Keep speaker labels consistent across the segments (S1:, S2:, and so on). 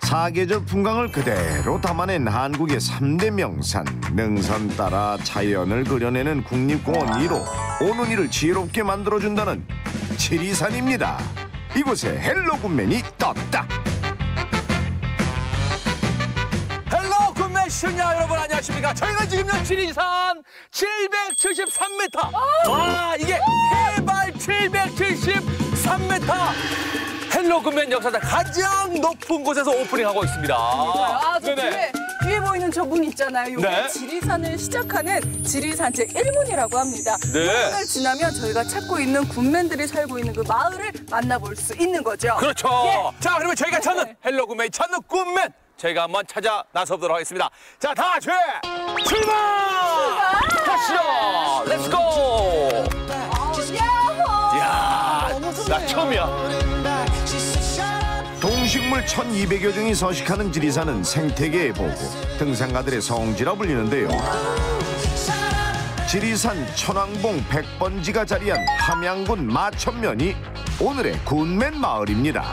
S1: 사계절 풍광을 그대로 담아낸 한국의 3대 명산, 능선 따라 자연을 그려내는 국립공원 1호, 오는 이를 지혜롭게 만들어준다는 지리산입니다. 이곳에 헬로 굿맨이 떴다.
S2: 헬로 굿맨 시청자 여러분 안녕하십니까. 저희가 지금 지리산 773m. 와, 이게 해발 773m. 헬로 굿맨 역사상 가장 높은 곳에서 오프닝하고 있습니다.
S3: 아, 저 뒤에 보이는 저 문 있잖아요. 이게
S2: 네.
S3: 지리산을 시작하는 지리산 제1문이라고 합니다.
S2: 네.
S3: 이 문을 지나면 저희가 찾고 있는 굿맨들이 살고 있는 그 마을을 만나볼 수 있는 거죠.
S2: 그렇죠.
S3: 예.
S2: 자, 그러면 저희가 찾는 헬로 굿맨이 찾는 굿맨 저희가 한번 찾아 나서보도록 하겠습니다. 자, 다 같이 출발! 가시죠. 렛츠고! 이야, 나 처음이야.
S1: 동식물 1200여 종이 서식하는 지리산은 생태계의 보고, 등산가들의 성지라 불리는데요. 지리산 천왕봉 100번지가 자리한 함양군 마천면이 오늘의 굿맨 마을입니다.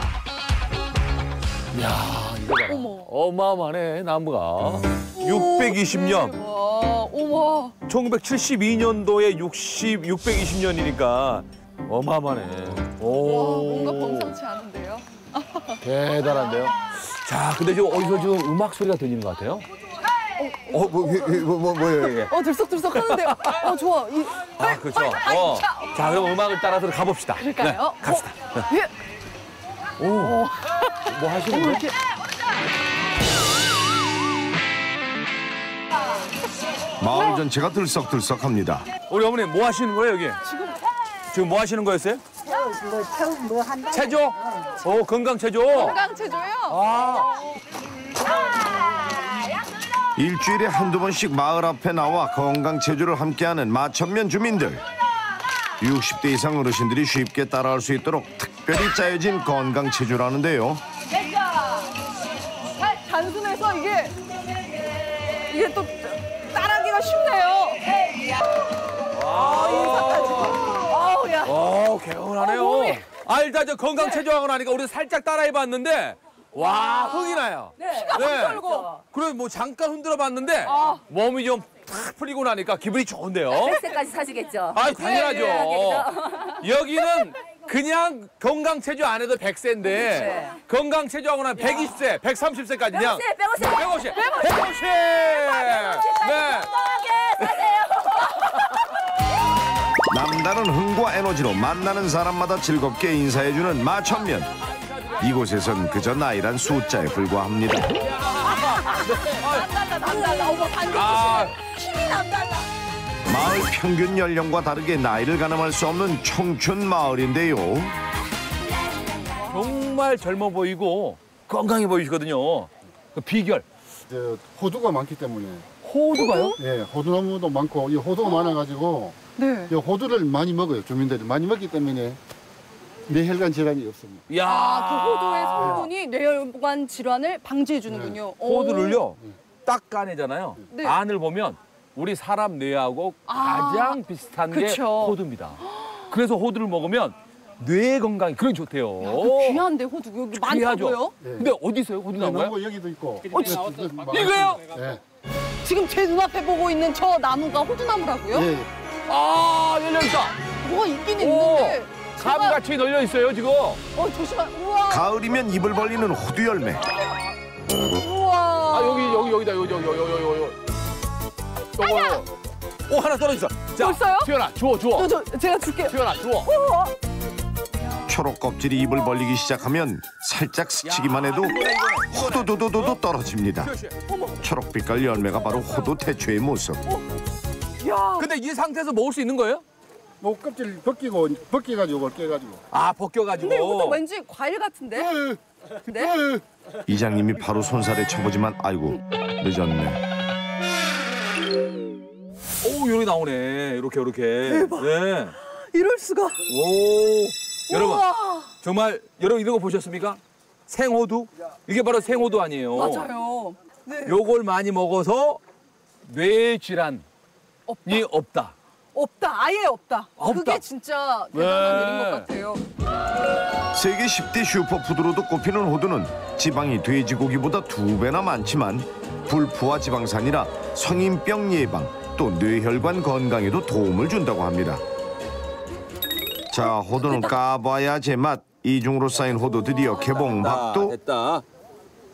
S2: 이야, 이거 봐라.
S3: 어머.
S2: 어마어마하네, 나무가. 620년.
S3: 어머.
S2: 1972년도에 620년이니까 어마어마하네. 오.
S3: 뭔가 범상치 않은데요?
S2: 대단한데요? 자, 근데 지금 어디서 지금 음악 소리가 들리는 것 같아요? 뭐예요, 이게?
S3: 들썩들썩 하는데요. 좋아.
S2: 아, 그렇죠. 자, 그럼 음악을 따라서 가봅시다.
S3: 그럴까요?
S2: 네, 갑시다.
S3: 예.
S2: 오, 뭐 하시는 거예요?
S1: 마을 전체가 들썩들썩합니다.
S2: 우리 어머니 뭐 하시는 거예요, 여기? 지금 뭐 하시는 거였어요?
S4: 뭐 한다.
S2: 체조? 오, 건강 체조?
S3: 건강체조요?
S1: 일주일에 한두 번씩 마을 앞에 나와 건강체조를 함께하는 마천면 주민들. 60대 이상 어르신들이 쉽게 따라할 수 있도록 특별히 짜여진 건강체조라는데요.
S3: 단순해서 이게 또 따라하기가 쉽네요. 인사까지. 야.
S2: 개운하네요.
S3: 몸이.
S2: 일단 저 건강 체조하고 나니까 우리 살짝 따라해봤는데, 와, 흥이 나요.
S3: 피가 막 돌고.
S2: 그래, 뭐 잠깐 흔들어봤는데, 몸이 좀 탁 풀리고 나니까 기분이 좋은데요.
S5: 백세까지 사시겠죠?
S2: 당연하죠.
S5: 예,
S2: 여기는 그냥 건강 체조 안 해도 100세인데, 건강 체조하고 나면 120세, 130세까지 그냥. 150. 네.
S1: 남다른 흥과 에너지로 만나는 사람마다 즐겁게 인사해주는 마천면. 이곳에선 그저 나이란 숫자에 불과합니다.
S3: 남달라. 어머, 힘이 남달라.
S1: 마을 평균 연령과 다르게 나이를 가늠할 수 없는 청춘 마을인데요.
S2: 정말 젊어 보이고 건강해 보이시거든요. 그 비결.
S6: 호두가 많기 때문에.
S2: 호두가요?
S6: 예, 호두나무도 많고 이 호두가 많아가지고
S3: 네.
S6: 이 호두를 많이 먹어요. 주민들이 많이 먹기 때문에 뇌혈관 질환이 없습니다.
S2: 야,
S3: 그 호두의 성분이 뇌혈관 질환을 방지해 주는군요.
S2: 호두를요 딱 까내잖아요.
S3: 네.
S2: 안을 보면 우리 사람 뇌하고 가장 비슷한 게
S3: 그쵸.
S2: 호두입니다. 그래서 호두를 먹으면 뇌 건강이 그런 좋대요.
S3: 귀한데 호두 여기
S2: 귀하죠.
S3: 많다고요?
S6: 네.
S2: 근데 어디 있어요? 호두 나온 거요?
S6: 나무 여기도 있고.
S2: 이거요?
S6: 예.
S3: 지금 제 눈앞에 보고 있는 저 나무가 호두나무라고요?
S6: 예.
S2: 열려 있다.
S3: 뭐가 있긴 있는데.
S2: 감같이 널려 있어요 지금.
S3: 조심하. 우와.
S1: 가을이면 입을 벌리는 호두 열매.
S3: 우와.
S2: 여기다 여기. 오, 하나 떨어졌어. 자,
S3: 벌써요?
S2: 수연아, 주워.
S3: 제가 줄게요.
S2: 수연아, 주워.
S1: 초록 껍질이 입을 벌리기 시작하면 살짝 스치기만 해도 호두도도도도 떨어집니다. 초록빛깔 열매가 바로 호두 태초의 모습.
S3: 야.
S2: 근데 이 상태에서 먹을 수 있는 거예요?
S6: 뭐 껍질 벗겨가지고 깨가지고.
S2: 벗겨가지고.
S3: 근데 이것도 왠지 과일 같은데? 네?
S1: 이장님이 바로 손살에 쳐보지만 아이고 늦었네.
S2: 오, 여기 나오네. 이렇게.
S3: 대박.
S2: 네.
S3: 이럴 수가.
S2: 오, 여러분.
S3: 우와.
S2: 정말 여러분 이런 거 보셨습니까? 생호두? 이게 바로 생호두 아니에요.
S3: 맞아요. 네.
S2: 요걸 많이 먹어서 뇌 질환이 없다.
S3: 없다. 아예 없다.
S2: 없다.
S3: 그게 진짜 대단한 일인 것 같아요.
S1: 세계 10대 슈퍼푸드로도 꼽히는 호두는 지방이 돼지고기보다 2배나 많지만 불포화 지방산이라 성인병 예방 또 뇌혈관 건강에도 도움을 준다고 합니다. 자, 호두는 까봐야 제맛. 이중으로 쌓인 호두 드디어 개봉박도.
S2: 됐다.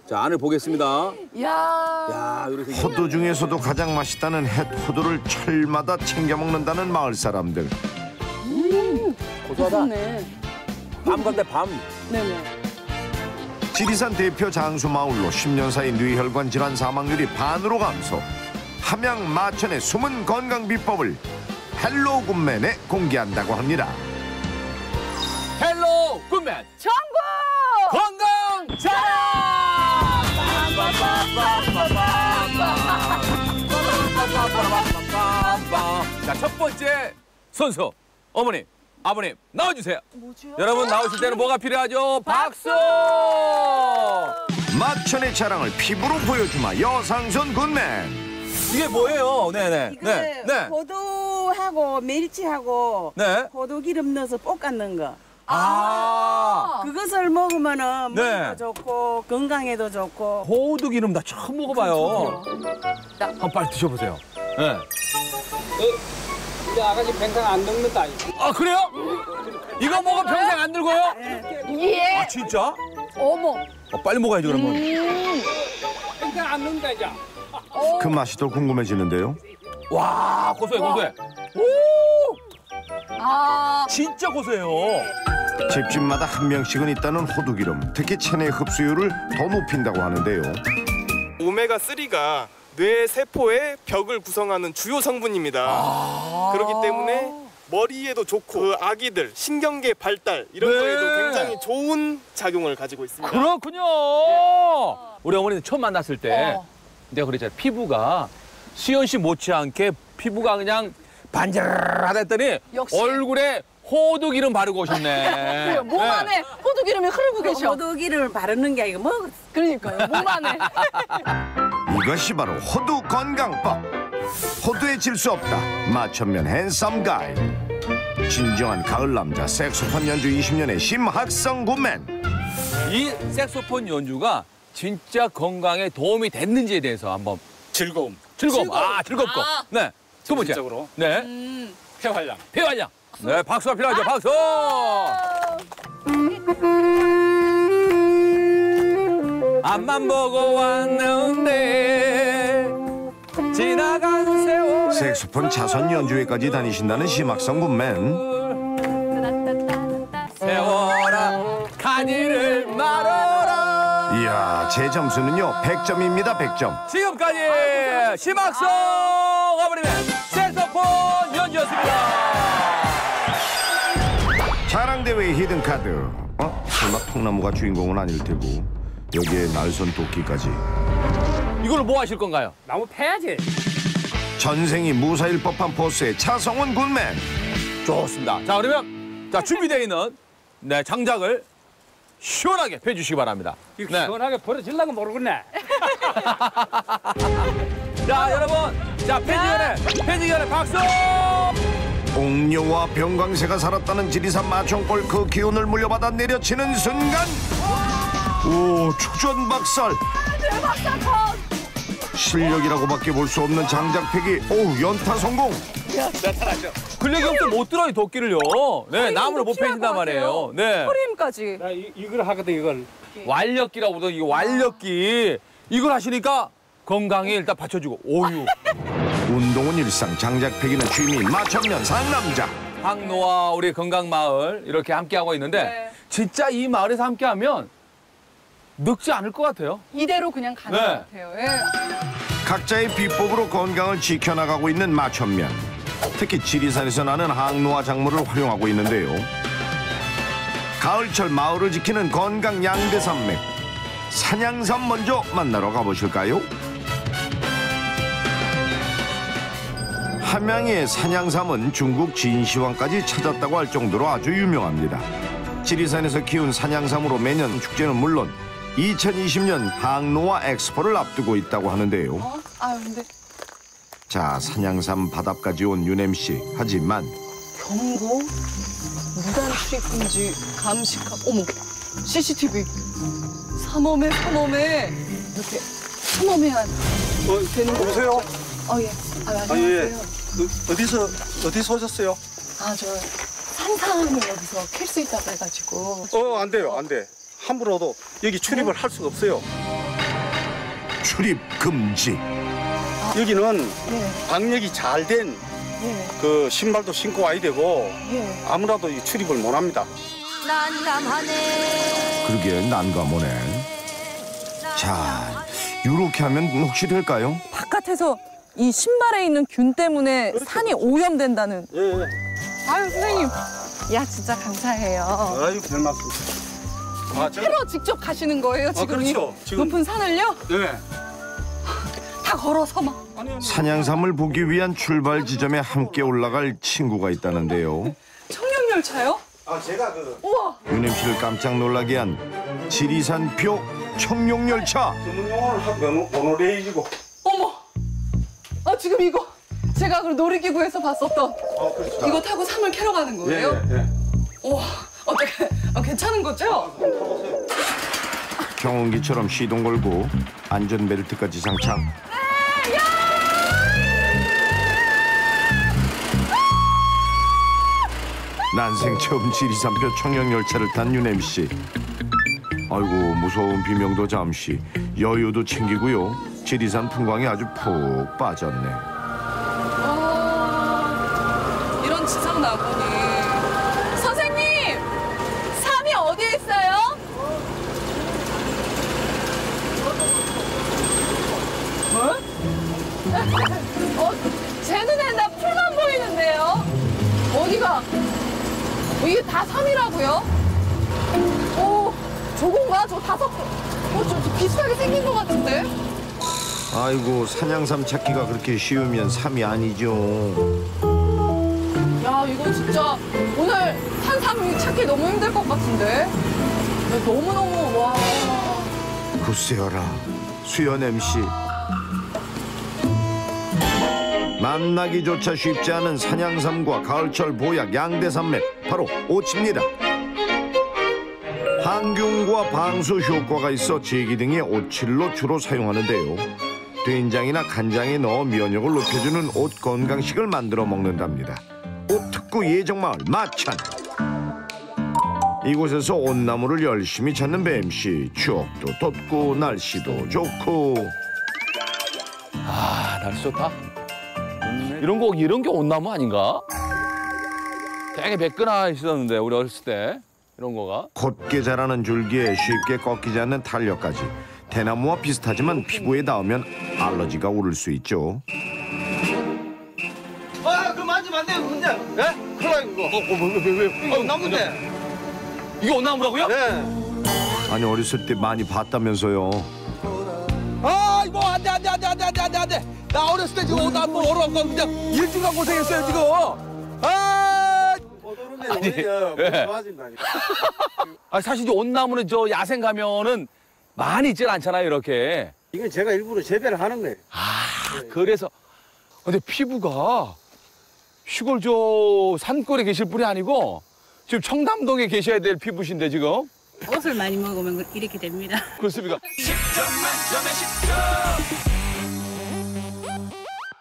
S2: 자, 안을 보겠습니다.
S3: 이야.
S2: 야, 이렇게
S1: 호두 중에서도 가장 맛있다는 햇호두를 철마다 챙겨 먹는다는 마을 사람들.
S2: 고소하다.
S3: 좋네.
S2: 밤 같대, 밤.
S3: 네네.
S1: 지리산 대표 장수 마을로 10년 사이 뇌혈관 질환 사망률이 반으로 감소. 함양 마천의 숨은 건강 비법을 헬로 굿맨에 공개한다고 합니다.
S2: 헬로 굿맨
S3: 정보!
S2: 건강 자랑! 자, 첫 번째 선수 어머님, 아버님 나와주세요.
S3: 뭐죠?
S2: 여러분 나오실 때는 뭐가 필요하죠? 박수!
S1: 마천의 자랑을 피부로 보여주마 여상선 굿맨.
S2: 이게 뭐예요? 네네.
S4: 이거를 호두하고 멸치하고
S2: 네.
S4: 호두기름 넣어서 볶아놓은 거. 그것을 먹으면은
S2: 네.
S4: 몸도 좋고 건강에도 좋고.
S2: 호두 기름 나 처음 먹어봐요. 한번 빨리 드셔보세요. 네.
S7: 이제 아가씨 평생 안 늙는다.
S2: 아, 그래요? 이거 먹으면 평생 안 늙어요?
S3: 예.
S2: 아, 진짜?
S3: 어머.
S2: 빨리 먹어야지 그러면.
S7: 평생 안 늙는다 이제.
S1: 그 맛이 더 궁금해지는데요.
S2: 와, 고소해, 고소해. 오!
S3: 아.
S2: 진짜 고소해요.
S1: 집집마다 한 명씩은 있다는 호두기름. 특히 체내 흡수율을 더 높인다고 하는데요.
S8: 오메가3가 뇌 세포의 벽을 구성하는 주요 성분입니다. 그렇기 때문에 머리에도 좋고 그 아기들 신경계 발달 이런
S2: 네.
S8: 거에도 굉장히 좋은 작용을 가지고 있습니다.
S2: 그렇군요. 우리 어머니는 처음 만났을 때 내가 그랬잖아요. 피부가 수연 씨 못지않게 피부가 그냥 반질하다 했더니
S3: 역시.
S2: 얼굴에 호두기름 바르고 오셨네.
S3: 그래요. 몸 안에 호두 기름이 흐르고 계셔.
S4: 호두기름을 바르는 게 아니고 먹어.
S3: 그러니까요. 몸 안에.
S1: 이것이 바로 호두 건강법. 호두에 질 수 없다. 마천면 핸섬 가이. 진정한 가을 남자 색소폰 연주 20년의 심학성 굿맨.
S2: 이 색소폰 연주가 진짜 건강에 도움이 됐는지에 대해서 한번
S7: 즐거움.
S2: 즐거움. 즐겁고. 네. 두 번째.
S7: 전체적으로.
S2: 네.
S7: 폐활량.
S2: 폐활량. 네, 박수가 필요하죠. 박수. 앞만 보고 왔는데 지나간 세월.
S1: 색소폰 자선 연주회까지 다니신다는 심학성 굿맨.
S2: 세월아 가지를 말아라.
S1: 이야, 제 점수는요 100점입니다. 100점.
S2: 지금까지 심학성 어머님의 색소폰 연주였습니다.
S1: 자랑대회 히든카드. 설마 통나무가 주인공은 아닐 테고 여기에 날선 도끼까지.
S2: 이걸 뭐 하실 건가요?
S7: 나무 패야지.
S1: 전생이 무사일 법한 포스의 차성원 굿맨.
S2: 좋습니다. 자, 그러면 준비되어 있는 장작을 시원하게 펴주시기 바랍니다.
S7: 이거 시원하게 버려질라고 모르겠네.
S2: 자, 여러분, 펴지기 전에 박수!
S1: 옥녀와 병광새가 살았다는 지리산 마천골 그 기운을 물려받아 내려치는 순간, 오, 초전박살. 실력이라고밖에 볼 수 없는 장작패기. 오, 연타 성공.
S2: 근력이 없으면 못 들어요, 도끼를요. 네, 나무를 못 펴신단 말이에요. 네.
S3: 허리힘까지.
S7: 나 이걸 하거든 이걸.
S2: 완력기라고 보던 이거 완력기. 이걸 하시니까 건강에 일단 받쳐주고, 오유.
S1: 운동은 일상, 장작패기는 취미, 마천면 상남자.
S2: 항로와 우리 건강마을 이렇게 함께하고 있는데 진짜 이 마을에서 함께하면 늙지 않을 것 같아요.
S3: 이대로 그냥 가는
S2: 네.
S3: 것 같아요. 예.
S1: 각자의 비법으로 건강을 지켜나가고 있는 마천면. 특히 지리산에서 나는 항로와 작물을 활용하고 있는데요. 가을철 마을을 지키는 건강 양대산맥. 산양삼 먼저 만나러 가보실까요? 함양의 산양삼은 중국 진시황까지 찾았다고 할 정도로 아주 유명합니다. 지리산에서 키운 산양삼으로 매년 축제는 물론 2020년 항로와 엑스포를 앞두고 있다고 하는데요.
S3: 아유, 근데
S1: 자, 산양삼 바닥까지 온 윤엠 씨. 하지만
S3: 경고, 무단 출입 금지, 감식함. 어머, CCTV. 삼엄에 이렇게 삼엄해야 되는 거.
S7: 여보세요?
S3: 예. 안녕하세요.
S7: 어디서 오셨어요?
S3: 저 산삼을 여기서 캘 수 있다고 해가지고.
S7: 안 돼요, 안 돼. 함부로도 여기 출입을 할 수가 없어요.
S1: 출입 금지.
S7: 여기는
S3: 네,
S7: 방역이 잘 된 그 신발도 신고 와야 되고 아무라도 이 출입을 못 합니다.
S1: 그러게 난감하네. 자, 이렇게 하면 혹시 될까요?
S3: 바깥에서 이 신발에 있는 균 때문에 산이 오염된다는.
S7: 예.
S3: 아유, 선생님. 야, 진짜 감사해요.
S7: 아유, 별 말씀.
S3: 캐러 직접 가시는 거예요, 지금?
S7: 그렇죠.
S3: 이
S7: 지금-
S3: 높은 산을요?
S7: 네.
S3: 다 걸어서 막.
S1: 산양삼을 보기 위한 출발 지점에 함께 올라갈 친구가 있다는데요.
S3: 청룡열차요?
S7: 제가
S3: 우와.
S1: 윤엠 씨를 깜짝 놀라게 한 지리산표 청룡열차.
S7: 전문 용어를 하면 모노레일이고.
S3: 어머. 지금 이거 제가 그 놀이기구에서 봤었던
S7: 그렇죠.
S3: 이거 타고 산을 캐러 가는 거예요?
S7: 예.
S3: 우와. 어떻게? 괜찮은 거죠?
S1: 경운기처럼 시동 걸고 안전벨트까지 장착. 난생 처음 지리산표 청룡열차를 탄 윤엠 씨. 아이고, 무서운 비명도 잠시, 여유도 챙기고요. 지리산 풍광이 아주 푹 빠졌네.
S3: 이런 지상 나무니. 선생님! 산이 어디에 있어요? 제 눈엔 다 풀만 보이는데요? 어디가? 이게 다 산이라고요? 저건가? 저 다섯 저 비슷하게 생긴 것 같은데?
S1: 아이고, 산양삼 찾기가 그렇게 쉬우면 삼이 아니죠.
S3: 야, 이거 진짜 오늘 산삼 찾기 너무 힘들 것 같은데? 너무너무, 와.
S1: 글쎄여라, 수연 MC. 만나기조차 쉽지 않은 산양삼과 가을철 보약 양대산맥, 바로 오치입니다. 항균과 방수 효과가 있어 제기 등의 오칠로 주로 사용하는데요. 된장이나 간장에 넣어 면역을 높여주는 옷 건강식을 만들어 먹는답니다. 옷특구 예정마을 마천. 이곳에서 온나무를 열심히 찾는 뱀씨. 추억도 돋고 날씨도 좋고.
S2: 날씨 좋다. 이런 게 온나무 아닌가? 되게 매끈하 있었는데 우리 어렸을 때 이런 거가.
S1: 곧게 자라는 줄기에 쉽게 꺾이지 않는 탄력까지. 대나무와 비슷하지만 피부에 닿으면 알러지가 오를 수 있죠.
S7: 그거 만지면 안 돼요, 근데. 예? 큰일 나요, 이거.
S2: 왜?
S7: 이거 나무인데.
S2: 이게 온나무라고요?
S7: 네.
S1: 아니, 어렸을 때 많이 봤다면서요.
S2: 이거 안 돼. 나 어렸을 때 지금 온나무 오르고 그냥 일주일간 고생했어요 지금. 사실 이제 온나무는 저 야생 가면은 많이 있질 않잖아요, 이렇게.
S7: 이건 제가 일부러 재배를 하는 거예요.
S2: 그래서 근데 피부가 시골 저 산골에 계실 분이 아니고 지금 청담동에 계셔야 될 피부신데 지금.
S4: 옷을 많이 먹으면 이렇게 됩니다.
S2: 그렇습니까?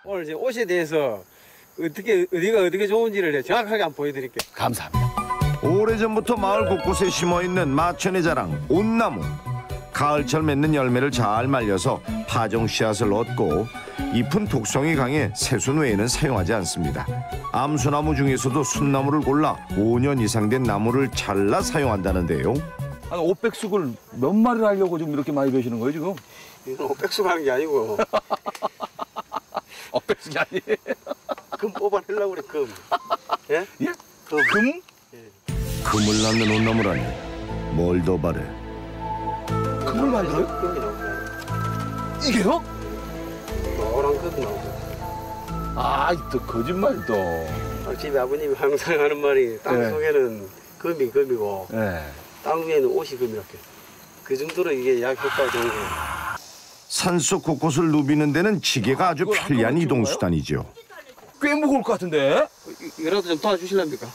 S7: 오늘 이제 옷에 대해서 어디가 어떻게 좋은지를 정확하게 한번 보여드릴게요.
S2: 감사합니다.
S1: 오래전부터 마을 곳곳에 심어있는 마천의 자랑 온나무. 가을철 맺는 열매를 잘 말려서 파종 씨앗을 얻고 잎은 독성이 강해 새순 외에는 사용하지 않습니다. 암수나무 중에서도 순나무를 골라 5년 이상 된 나무를 잘라 사용한다는데요.
S2: 아니, 옷백숙을 몇 마리를 하려고 지금 이렇게 많이 베시는 거예요, 지금?
S7: 이건 백숙 하는 게 아니고
S2: 옷백숙이 아니에요.
S7: 금 뽑아내려고 그래, 금. 예?
S2: 예?
S7: 금?
S1: 금을 낳는 온나무라니 뭘 더 바래.
S2: 금을 말려요?
S7: 금이 나옵니다.
S2: 이게요?
S7: 노란 금이 나옵니다.
S2: 또 거짓말 또.
S7: 집에 아버님이 항상 하는 말이 땅
S2: 네.
S7: 속에는 금이 금이고
S2: 네.
S7: 땅 위에는 옷이 금이렇게. 그 정도로 이게 약 효과가 좋은 거예요.
S1: 산속 곳곳을 누비는 데는 지게가 아주
S2: 이걸
S1: 편리한
S2: 한꺼번에
S1: 이동
S2: 찍은
S1: 수단이죠.
S2: 꽤 무거울 것 같은데?
S9: 이거라도 좀 도와주실랍니까?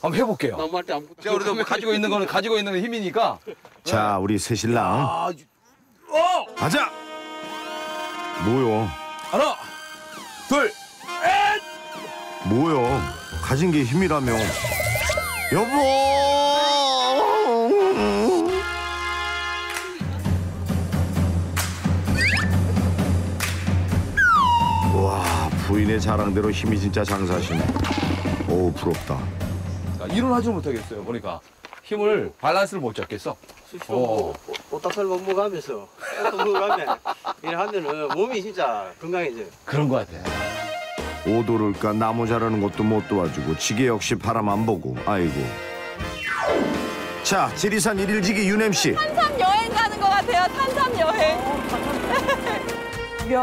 S2: 한번 해볼게요.
S9: 너무할 때 안 붙어.
S2: 제가 그래도 가지고 있는 거는 힘이니까.
S1: 자, 우리 새신랑
S2: 아,
S1: 가자. 뭐요?
S2: 하나, 둘.
S1: 뭐요? 가진 게 힘이라며. 여보. 와, 부인의 자랑대로 힘이 진짜 장사시네. 오, 부럽다.
S2: 일어나지 못하겠어요. 보니까 힘을 밸런스를 못 잡겠어.
S9: 옷다살 먹어가면서 옷도 먹어가면 일하면은 몸이 진짜 건강해져요.
S2: 그런 것 같아.
S1: 오도를까 나무 자라는 것도 못 도와주고 지게 역시 바람 안 보고. 아이고. 자, 지리산 1일지기 윤엠씨.
S3: 탄삼 여행 가는 것 같아요. 탄삼 여행. 이야,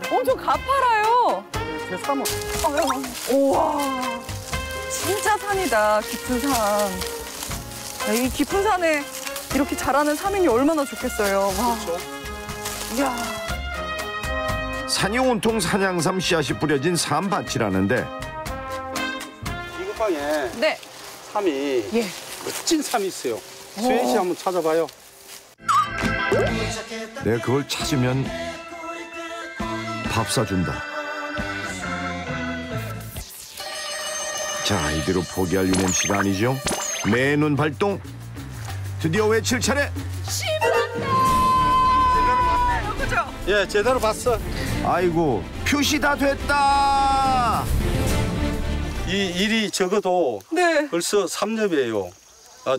S3: 엄청 가파라요.
S9: 제 사모.
S3: 우와, 진짜 산이다. 깊은 산. 야, 이 깊은 산에 이렇게 자라는 삼인이 얼마나 좋겠어요. 와. 이야.
S1: 산이 온통 산양삼 씨앗이 뿌려진 삼밭이라는데
S7: 이구방에
S3: 네.
S7: 삼이
S3: 예.
S7: 멋진 삼이 있어요. 수현 씨 한번 찾아봐요.
S1: 내가 그걸 찾으면 밥 사준다. 자, 이대로 포기할 윤엠씨가 아니죠. 매눈 발동. 드디어 외칠 차례.
S7: 예, 제대로 봤어.
S1: 아이고, 표시 다 됐다.
S7: 이 일이 적어도
S3: 네.
S7: 벌써 3렵이에요.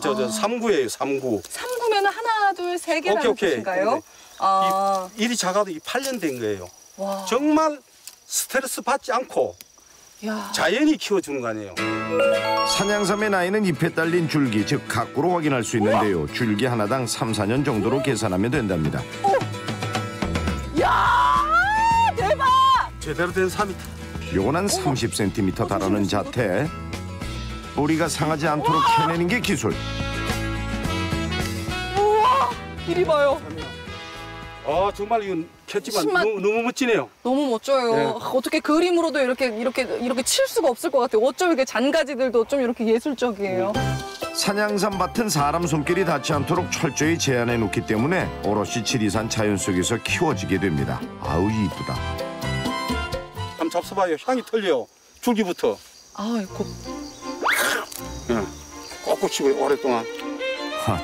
S7: 저 3구예요, 3구.
S3: 3구면 하나, 둘, 세 개라는
S7: 오케이.
S3: 뜻인가요? 아,
S7: 일이 작아도 8년 된 거예요.
S3: 와.
S7: 정말 스트레스 받지 않고
S3: 야.
S7: 자연이 키워주는 거 아니에요.
S1: 산양삼의 나이는 잎에 딸린 줄기, 즉 각구로 확인할 수 있는데요. 줄기 하나당 3, 4년 정도로 계산하면 된답니다.
S3: 야, 대박!
S7: 제대로 된 삼이.
S1: 요건 한 30cm 달하는 자태. 뿌리가 상하지 않도록 캐내는 게 기술.
S3: 우와, 이리 봐요.
S7: 정말 이건 켰지만
S3: 신만-
S7: 너무 멋지네요.
S3: 너무 멋져요.
S7: 네.
S3: 어떻게 그림으로도 이렇게 칠 수가 없을 것 같아요. 어쩜 이렇게 잔가지들도 좀 이렇게 예술적이에요.
S1: 산양삼 밭은 사람 손길이 닿지 않도록 철저히 제한해 놓기 때문에 오롯이 지리산 자연 속에서 키워지게 됩니다. 아우, 이쁘다.
S7: 한번 잡숴봐요. 향이 틀려요. 줄기부터.
S3: 아, 이거
S7: 꼭꼭 씹어요, 오랫동안.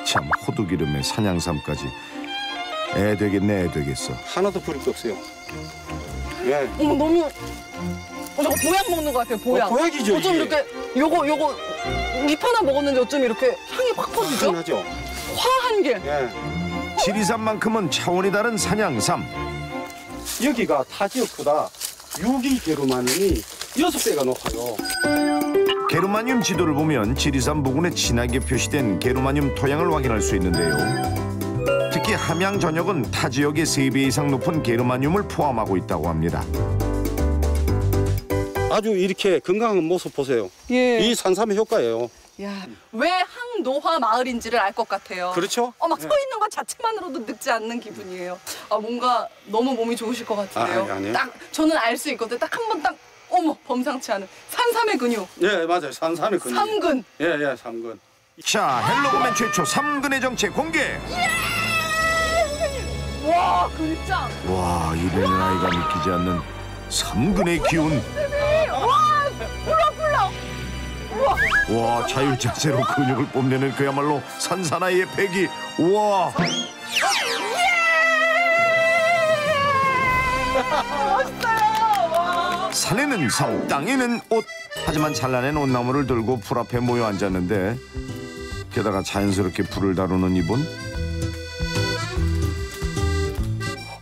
S1: 참, 호두기름에 산양삼까지. 애 되겠네, 애 되겠어.
S7: 하나도 버릴 게 없어요. 예.
S3: 어머, 너무 저거 보약 먹는 것 같아요. 보약.
S7: 보약이죠,
S3: 어쩜
S7: 이게.
S3: 이렇게 요거 잎 하나 먹었는데 어쩜 이렇게 향이 확 퍼지죠?
S7: 하죠.
S3: 화한 게.
S7: 예.
S1: 지리산만큼은 차원이 다른 산양삼.
S7: 여기가 타 지역보다 유기게르마늄이 6배가 높아요.
S1: 게르마늄 지도를 보면 지리산 부근에 진하게 표시된 게르마늄 토양을 확인할 수 있는데요. 특히 함양 전역은 타 지역의 3배 이상 높은 게르마늄을 포함하고 있다고 합니다.
S7: 아주 이렇게 건강한 모습 보세요.
S3: 예.
S7: 이 산삼의 효과예요.
S3: 야, 왜 항노화 마을인지를 알 것 같아요.
S7: 그렇죠?
S3: 막 서 있는 것 자체만으로도 늙지 않는 기분이에요. 아, 뭔가 너무 몸이 좋으실 것 같은데요.
S7: 아니에요.
S3: 딱 저는 알 수 있거든요. 딱 한 번 딱 어머, 범상치 않은 산삼의 근육.
S7: 예, 맞아요. 산삼의 근육.
S3: 삼근.
S7: 예, 삼근.
S1: 자, 헬로우맨 최초 3근의 정체 공개!
S3: 와, 근짱.
S1: 와, 입에는 아이가 믿기지 않는 3근의 기운.
S3: 와, 꿀렁꿀렁.
S1: 와, 자유자재로 근육을 뽐내는 그야말로 산사나이의 패기. 우와.
S3: 멋있어요. 와.
S1: 산에는 성, 땅에는 옷. 하지만 찬란한 옷나무를 들고 불 앞에 모여 앉았는데 게다가 자연스럽게 불을 다루는 이분.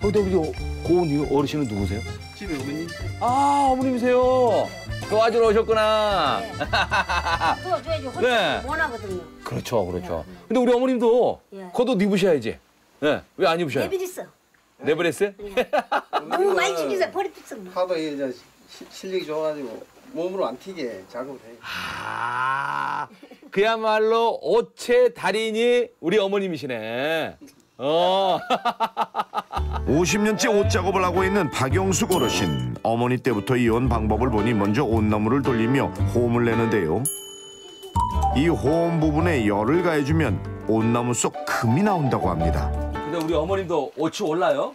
S2: 근데 우리 고은 어르신은 누구세요?
S9: 집에 어머니.
S2: 아, 어머님이세요. 도와주러 오셨구나.
S5: 도와줘야지. 혼자
S2: 네.
S5: 못 하거든요.
S2: 그렇죠, 그렇죠. 근데 우리 어머님도
S5: 예.
S2: 겉옷 입으셔야지. 네. 왜 안 입으셔요?
S5: 내비렸어.
S2: 내버렸어요?
S5: 너무 많이 시키서 버리 픽습니다.
S9: 하도 이제 실력이 좋아가지고 몸으로 안 튀게 작업을 해요.
S2: 아, 그야말로 옷의 달인이 우리 어머님이시네.
S1: 50년째 옷 작업을 하고 있는 박영숙 어르신. 어머니 때부터 이어온 방법을 보니 먼저 옷나무를 돌리며 호음을 내는데요. 이 호음 부분에 열을 가해주면 옷나무 속 금이 나온다고 합니다.
S2: 근데 우리 어머님도 옷이 올라요?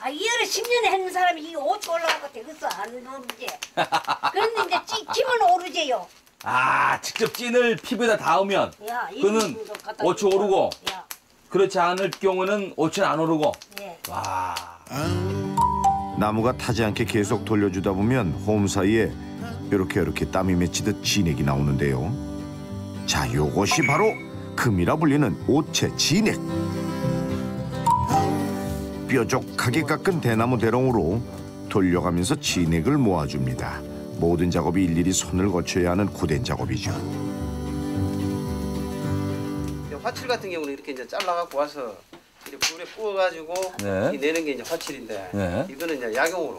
S5: 아, 이거를 10년에 했는 사람이 이거 5초 올라가고 되겠어? 안 오르지. 그런데 이제 찌면 오르지요.
S2: 아, 직접 찐을 피부에다 닿으면
S5: 야,
S2: 그는
S5: 이거 갖다
S2: 옷이
S5: 주고.
S2: 오르고
S5: 야,
S2: 그렇지 않을 경우는 옷이 안 오르고.
S5: 예.
S2: 와.
S1: 나무가 타지 않게 계속 돌려주다 보면 호음 사이에 이렇게 땀이 맺히듯 진액이 나오는데요. 자, 요것이 바로 금이라 불리는 옷체 진액. 뾰족하게 깎은 대나무 대롱으로 돌려가면서 진액을 모아줍니다. 모든 작업이 일일이 손을 거쳐야 하는 고된 작업이죠.
S9: 화칠 같은 경우는 이렇게 이제 잘라갖고 와서 이렇게 불에 구워가지고
S2: 네.
S9: 이 내는 게 이제 화칠인데
S2: 네.
S9: 이거는 이제 약용으로.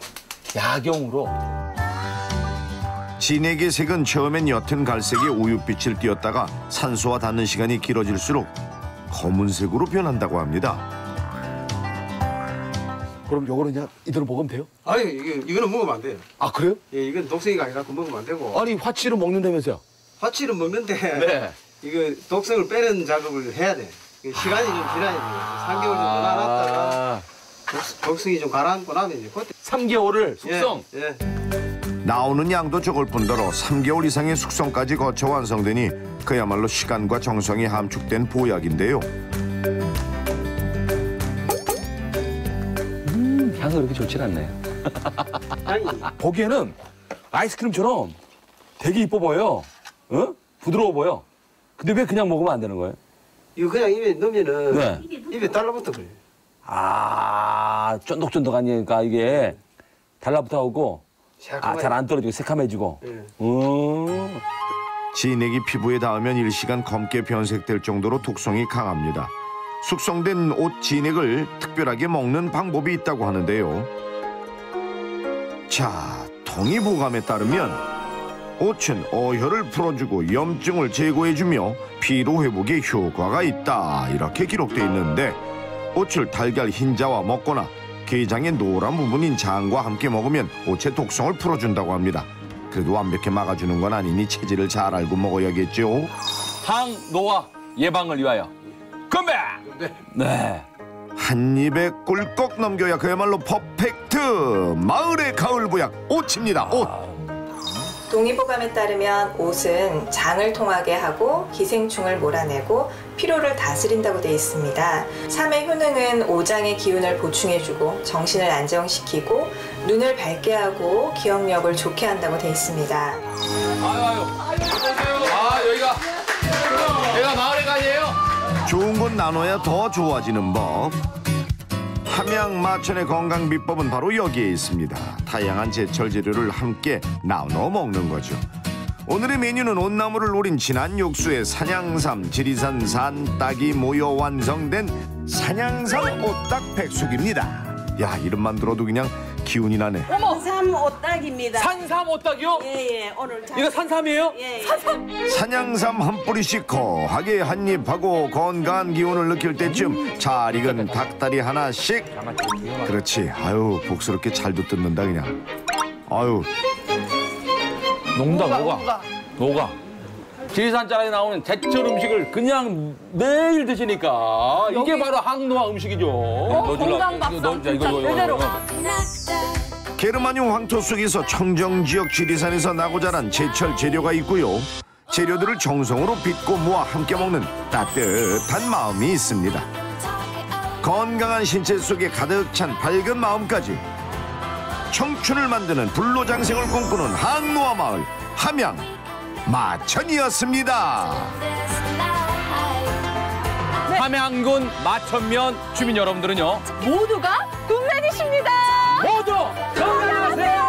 S2: 야경으로.
S1: 진액의 색은 처음엔 옅은 갈색의 우윳빛을 띄었다가 산소와 닿는 시간이 길어질수록 검은색으로 변한다고 합니다.
S2: 그럼 요거는 그냥 이대로 먹으면 돼요?
S9: 아니 이거는 먹으면 안 돼요.
S2: 아, 그래요?
S9: 예, 이건 독성이가 아니라고 먹으면 안 되고.
S2: 아니, 화치를 먹는다면서요?
S9: 화칠은 먹는데
S2: 네.
S9: 이거 독성을 빼는 작업을 해야 돼. 시간이 좀 지나야 돼요. 3개월 정도 놔놨다가 독성이 좀 가라앉고 나면 이제 그때
S2: 3개월을 숙성.
S9: 예.
S1: 나오는 양도 적을 뿐더러 3개월 이상의 숙성까지 거쳐 완성되니 그야말로 시간과 정성이 함축된 보약인데요.
S2: 향이 그렇게 좋진 않네요.
S9: 아니
S2: 보기에는 아이스크림처럼 되게 이뻐 보여요. 어? 부드러워 보여. 근데 왜 그냥 먹으면 안 되는 거예요?
S9: 이거 그냥 입에 넣으면은
S2: 네.
S9: 입에 달라붙어 버려요.
S2: 아, 쫀득쫀득하니까 이게 달라붙어오고 잘 안 떨어지고 새카매지고.
S9: 예.
S1: 진액이 피부에 닿으면 일시간 검게 변색될 정도로 독성이 강합니다. 숙성된 옷 진액을 특별하게 먹는 방법이 있다고 하는데요. 자, 동의보감에 따르면 옷은 어혈을 풀어주고 염증을 제거해주며 피로 회복에 효과가 있다, 이렇게 기록돼 있는데 옷을 달걀 흰자와 먹거나 게장의 노란 부분인 장과 함께 먹으면 옷의 독성을 풀어준다고 합니다. 그래도 완벽히 막아주는 건 아니니 체질을 잘 알고 먹어야겠죠.
S2: 항노화 예방을 위하여 건배! 네.
S1: 한 입에 꿀꺽 넘겨야 그야말로 퍼펙트 마을의 가을 보약 옷입니다. 옷.
S10: 동의보감에 따르면 옷은 장을 통하게 하고 기생충을 몰아내고 피로를 다스린다고 되어 있습니다. 3의 효능은 오장의 기운을 보충해주고 정신을 안정시키고 눈을 밝게 하고 기억력을 좋게 한다고 되어 있습니다.
S2: 아유. 아, 여기가 마을의 간이에요?
S1: 좋은 건 나눠야 더 좋아지는 법. 함양 마천의 건강 비법은 바로 여기에 있습니다. 다양한 제철 재료를 함께 나눠 먹는 거죠. 오늘의 메뉴는 온나무를 노린 진한 육수에 산양삼, 지리산 산딱이 모여 완성된 산양삼 오딱 백숙입니다. 야, 이름만 들어도 그냥 기운이 나네.
S4: 산삼 오딱입니다.
S2: 산삼 오딱이요?
S4: 예, 오늘
S2: 이거 산삼이에요?
S4: 예.
S1: 산양삼 한 뿌리씩 거하게 한 입하고 건강한 기운을 느낄 때쯤 잘 익은 닭다리 하나씩. 그렇지. 아유, 복스럽게 잘도 뜯는다 그냥. 아유.
S2: 녹아. 지리산 자락에 나오는 제철 음식을 그냥 매일 드시니까 이게 바로 항노화 음식이죠.
S3: 건강밥상 진짜 제대로.
S1: 게르마늄 황토 속에서 청정지역 지리산에서 나고 자란 제철 재료가 있고요. 재료들을 정성으로 빚고 모아 함께 먹는 따뜻한 마음이 있습니다. 건강한 신체 속에 가득 찬 밝은 마음까지 청춘을 만드는 불로장생을 꿈꾸는 항노화 마을 함양 마천이었습니다.
S2: 함양군 마천면 주민 여러분들은요,
S3: 모두가 군맨이십니다.
S2: 모두 건강하세요.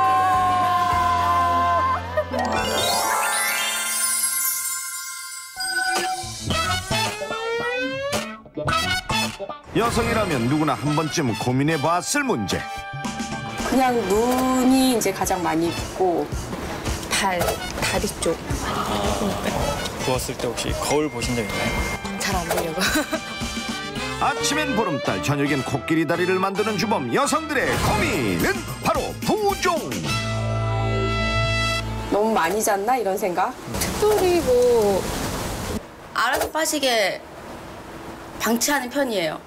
S1: 여성이라면 누구나 한 번쯤 고민해봤을 문제.
S11: 그냥 눈이 이제 가장 많이 붓고 다리 쪽.
S12: 부었을 때 혹시 거울 보신 적 있나요?
S11: 잘 안 보려고.
S1: 아침엔 보름달, 저녁엔 코끼리 다리를 만드는 주범 여성들의 고민은 바로 부종.
S11: 너무 많이 잤나 이런 생각?
S3: 특별히 뭐
S12: 알아서 빠지게 방치하는 편이에요.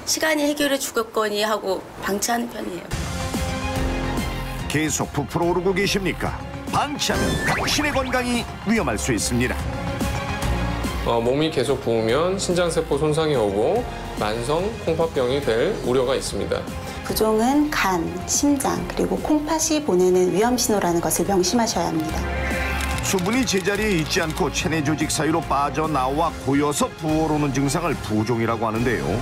S12: 시간이 해결해 주겠거니 하고 방치하는 편이에요.
S1: 계속 부풀어 오르고 계십니까? 방치하면 당신의 건강이 위험할 수 있습니다.
S13: 몸이 계속 부으면 신장세포 손상이 오고 만성 콩팥병이 될 우려가 있습니다.
S14: 부종은 간, 심장, 그리고 콩팥이 보내는 위험 신호라는 것을 명심하셔야 합니다.
S1: 수분이 제자리에 있지 않고 체내 조직 사이로 빠져나와 고여서 부어오르는 증상을 부종이라고 하는데요.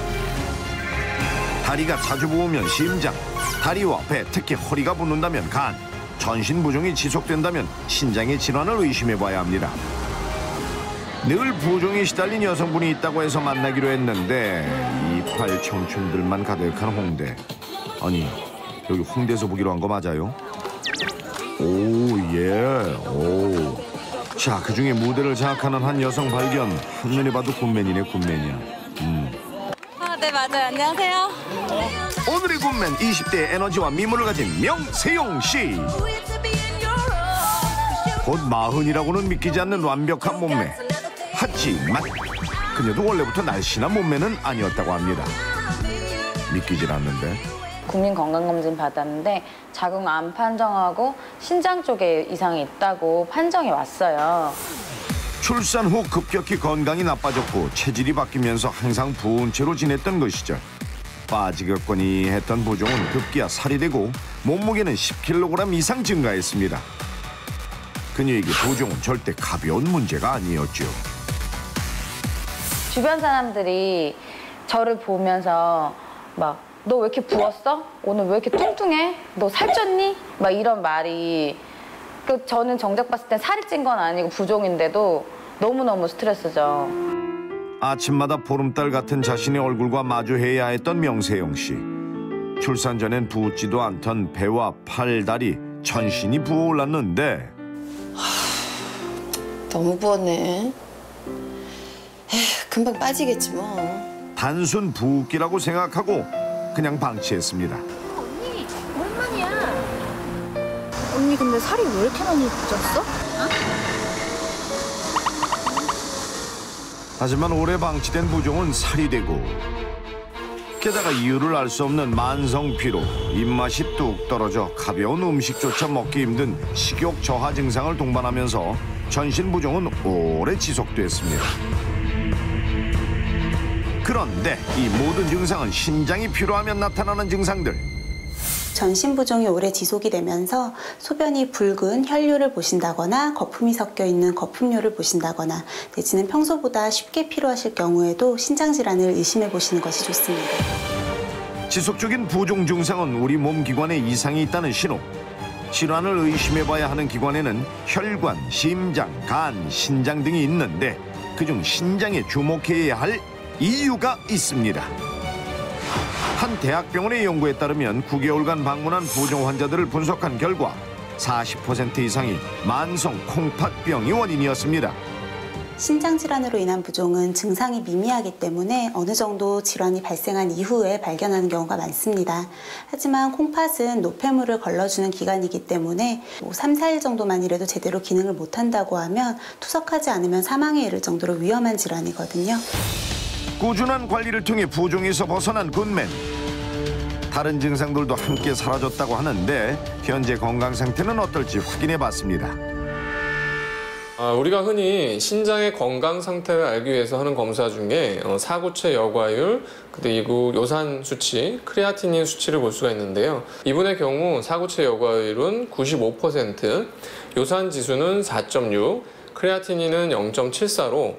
S1: 다리가 자주 부으면 심장, 다리와 배, 특히 허리가 붓는다면 간, 전신 부종이 지속된다면 신장의 질환을 의심해봐야 합니다. 늘 부종에 시달린 여성분이 있다고 해서 만나기로 했는데 이팔 청춘들만 가득한 홍대. 아니, 여기 홍대에서 보기로 한 거 맞아요? 오, 예, 오. 자, 그중에 무대를 장악하는 한 여성 발견. 한눈에 봐도 굿맨이네, 굿맨이야.
S15: 네, 맞아요. 안녕하세요.
S1: 오늘의 굿맨, 20대의 에너지와 미모를 가진 명세용 씨. 곧 40이라고는 믿기지 않는 완벽한 몸매. 하지만 그녀도 원래부터 날씬한 몸매는 아니었다고 합니다. 믿기질 않는데.
S16: 국민건강검진 받았는데 자궁암 판정하고 신장 쪽에 이상이 있다고 판정이 왔어요.
S1: 출산 후 급격히 건강이 나빠졌고 체질이 바뀌면서 항상 부은 채로 지냈던 것이죠. 빠지겠거니 했던 부종은 급기야 살이 되고 몸무게는 10kg 이상 증가했습니다. 그녀에게 부종은 절대 가벼운 문제가 아니었죠.
S16: 주변 사람들이 저를 보면서 막 너 왜 이렇게 부었어? 오늘 왜 이렇게 뚱뚱해? 너 살쪘니? 막 이런 말이. 저는 정작 봤을 땐 살이 찐 건 아니고 부종인데도 너무너무 스트레스죠.
S1: 아침마다 보름달 같은 자신의 얼굴과 마주해야 했던 명세영 씨. 출산 전엔 부었지도 않던 배와 팔, 다리, 전신이 부어올랐는데
S11: 너무 부었네. 에휴, 금방 빠지겠지 뭐.
S1: 단순 부기라고 생각하고 그냥 방치했습니다.
S15: 언니, 오랜만이야. 언니 근데 살이 왜 이렇게 많이 쪘어?
S1: 하지만 오래 방치된 부종은 살이 되고 게다가 이유를 알 수 없는 만성 피로, 입맛이 뚝 떨어져 가벼운 음식조차 먹기 힘든 식욕 저하 증상을 동반하면서 전신 부종은 오래 지속됐습니다. 그런데 이 모든 증상은 신장이 피로하면 나타나는 증상들.
S14: 전신 부종이 오래 지속이 되면서 소변이 붉은 혈류를 보신다거나 거품이 섞여 있는 거품류를 보신다거나 내지는 평소보다 쉽게 피로하실 경우에도 신장 질환을 의심해 보시는 것이 좋습니다.
S1: 지속적인 부종 증상은 우리 몸 기관에 이상이 있다는 신호. 질환을 의심해 봐야 하는 기관에는 혈관, 심장, 간, 신장 등이 있는데 그중 신장에 주목해야 할 이유가 있습니다. 한 대학병원의 연구에 따르면 9개월간 방문한 부종 환자들을 분석한 결과 40% 이상이 만성 콩팥병이 원인이었습니다.
S14: 신장 질환으로 인한 부종은 증상이 미미하기 때문에 어느 정도 질환이 발생한 이후에 발견하는 경우가 많습니다. 하지만 콩팥은 노폐물을 걸러주는 기관이기 때문에 3, 4일 정도만이라도 제대로 기능을 못한다고 하면 투석하지 않으면 사망에 이를 정도로 위험한 질환이거든요.
S1: 꾸준한 관리를 통해 부종에서 벗어난 굿맨. 다른 증상들도 함께 사라졌다고 하는데 현재 건강 상태는 어떨지 확인해봤습니다.
S13: 우리가 흔히 신장의 건강 상태를 알기 위해서 하는 검사 중에 사구체 여과율, 그리고 요산 수치, 크레아티닌 수치를 볼 수가 있는데요. 이분의 경우 사구체 여과율은 95%, 요산 지수는 4.6, 크레아티닌은 0.74로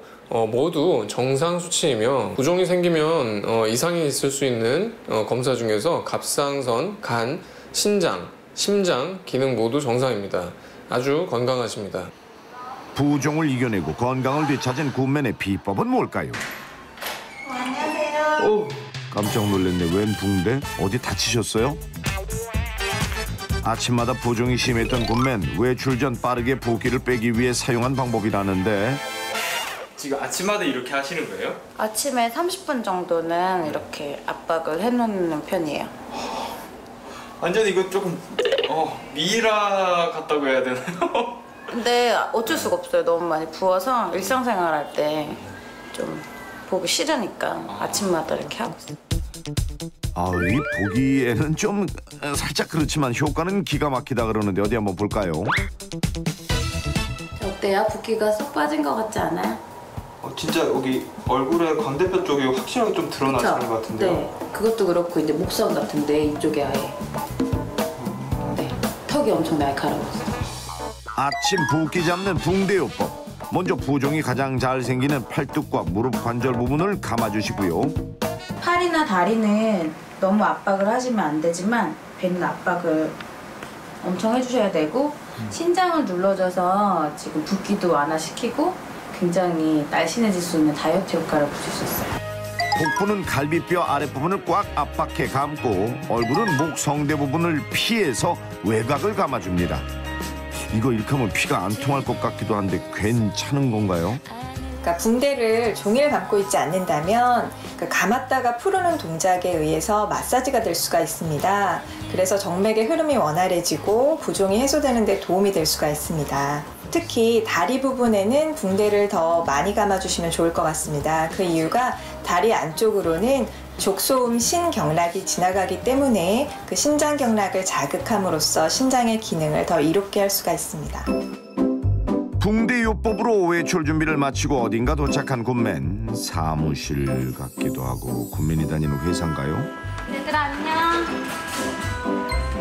S13: 모두 정상 수치이며 부종이 생기면 이상이 있을 수 있는 검사 중에서 갑상선, 간, 신장, 심장 기능 모두 정상입니다. 아주 건강하십니다.
S1: 부종을 이겨내고 건강을 되찾은 굿맨의 비법은 뭘까요?
S5: 안녕하세요.
S1: 깜짝 놀랐네. 웬 붕대? 어디 다치셨어요? 아침마다 부종이 심했던 굿맨. 외출 전 빠르게 붓기를 빼기 위해 사용한 방법이라는데
S17: 지금 아침마다 이렇게 하시는 거예요?
S16: 아침에 30분 정도는 이렇게 압박을 해놓는 편이에요.
S17: 완전 이거 조금 미라 같다고 해야 되나요?
S16: 근데 어쩔 수가 없어요. 너무 많이 부어서 일상생활 할 때 좀 보기 싫으니까 아침마다 이렇게 하고 있어요.
S1: 이 보기에는 좀 살짝 그렇지만 효과는 기가 막히다 그러는데 어디 한번 볼까요?
S16: 어때요? 붓기가 쏙 빠진 것 같지 않아요?
S17: 진짜 여기 얼굴에 광대뼈 쪽이 확실하게 좀 드러나시는
S16: 그쵸?
S17: 것 같은데요?
S16: 네. 그것도 그렇고 이제 목선 같은데 이쪽에 아예 네. 턱이 엄청 날카로웠어요.
S1: 아침 붓기 잡는 붕대요법. 먼저 부종이 가장 잘 생기는 팔뚝과 무릎 관절 부분을 감아주시고요.
S16: 팔이나 다리는 너무 압박을 하시면 안 되지만 배는 압박을 엄청 해주셔야 되고 신장을 눌러줘서 지금 붓기도 완화시키고 굉장히 날씬해질 수 있는 다이어트 효과를 보실 수 있어요.
S1: 복부는 갈비뼈 아랫부분을 꽉 압박해 감고 얼굴은 목 성대 부분을 피해서 외곽을 감아줍니다. 이거 이렇게 하면 피가 안 통할 것 같기도 한데 괜찮은 건가요?
S10: 그러니까 붕대를 종일 감고 있지 않는다면 감았다가 풀는 동작에 의해서 마사지가 될 수가 있습니다. 그래서 정맥의 흐름이 원활해지고 부종이 해소되는 데 도움이 될 수가 있습니다. 특히 다리 부분에는 붕대를 더 많이 감아주시면 좋을 것 같습니다. 그 이유가 다리 안쪽으로는 족소음 신경락이 지나가기 때문에 그 신장경락을 자극함으로써 신장의 기능을 더 이롭게 할 수가 있습니다.
S1: 붕대요법으로 외출 준비를 마치고 어딘가 도착한 굿맨. 사무실 같기도 하고 굿맨이 다니는 회사인가요?
S16: 얘들아 안녕.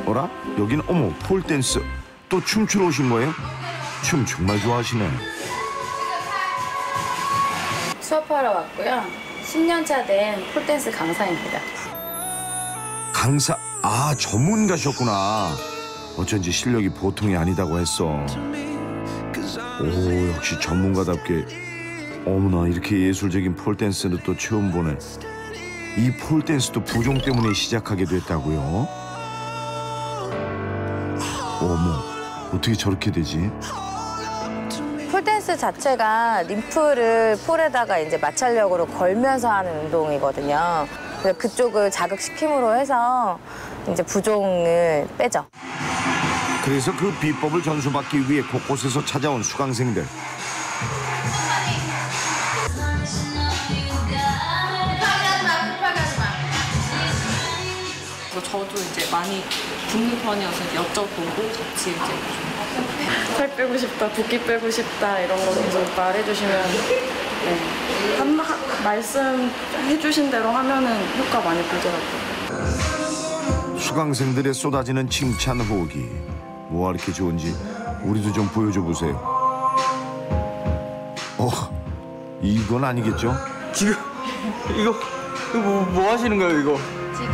S1: 어라? 여긴 어머 폴댄스. 또 춤추러 오신 거예요? 춤 정말 좋아하시네.
S16: 수업하러 왔고요. 10년차 된 폴댄스 강사입니다.
S1: 강사? 전문가셨구나. 어쩐지 실력이 보통이 아니다고 했어. 오, 역시 전문가답게. 어머나, 이렇게 예술적인 폴댄스를 또 처음 보네. 이 폴댄스도 부종 때문에 시작하게 됐다고요? 어머, 어떻게 저렇게 되지?
S16: 폴댄스 자체가 림프를 폴에다가 이제 마찰력으로 걸면서 하는 운동이거든요. 그래서 그쪽을 자극시킴으로 해서 이제 부종을 빼죠.
S1: 그래서 그 비법을 전수받기 위해 곳곳에서 찾아온 수강생들.
S18: 저도 이제 많이 붓는 편이어서 여쭤보고 같이 이제 살 빼고 싶다, 붓기 빼고 싶다 이런 거 계속 말해주시면 말씀해 주신 대로 하면은 효과 많이 보더라고요.
S1: 수강생들의 쏟아지는 칭찬 후기. 뭐가 이렇게 좋은지 우리도 좀 보여줘 보세요. 이건 아니겠죠?
S17: 지금 이거 뭐 하시는 거예요 이거?
S16: 지금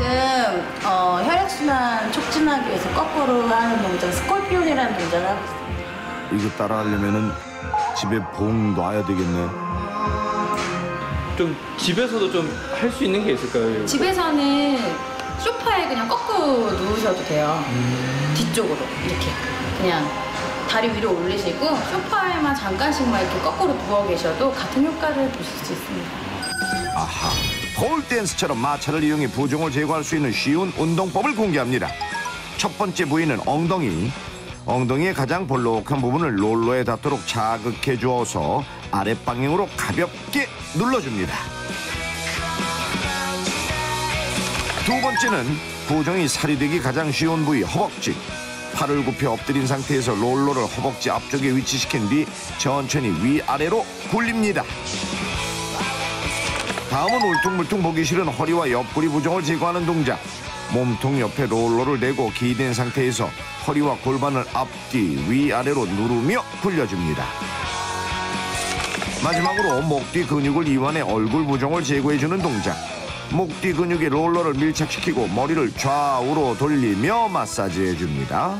S16: 혈액순환 촉진하기 위해서 거꾸로 하는 동작, 스콜피온이라는 동작을 하고 있어요.
S1: 이거 따라하려면은 집에 봉 놔야 되겠네.
S17: 좀 집에서도 좀 할 수 있는 게 있을까요?
S16: 집에서는 소파에 그냥 거꾸로 누우셔도 돼요. 뒤쪽으로 이렇게 그냥 다리 위로 올리시고 소파에만 잠깐씩만 이렇게 거꾸로 누워 계셔도 같은 효과를 보실 수 있습니다.
S1: 아하, 폴댄스처럼 마찰을 이용해 부종을 제거할 수 있는 쉬운 운동법을 공개합니다. 첫 번째 부위는 엉덩이. 엉덩이의 가장 볼록한 부분을 롤러에 닿도록 자극해 주어서 아랫방향으로 가볍게 눌러줍니다. 두 번째는 부종이 살이 되기 가장 쉬운 부위 허벅지. 팔을 굽혀 엎드린 상태에서 롤러를 허벅지 앞쪽에 위치시킨 뒤 천천히 위아래로 굴립니다. 다음은 울퉁불퉁 보기 싫은 허리와 옆구리 부종을 제거하는 동작. 몸통 옆에 롤러를 대고 기댄 상태에서 허리와 골반을 앞뒤 위아래로 누르며 굴려줍니다. 마지막으로 목 뒤 근육을 이완해 얼굴 부종을 제거해주는 동작. 목 뒤 근육에 롤러를 밀착시키고 머리를 좌우로 돌리며 마사지해줍니다.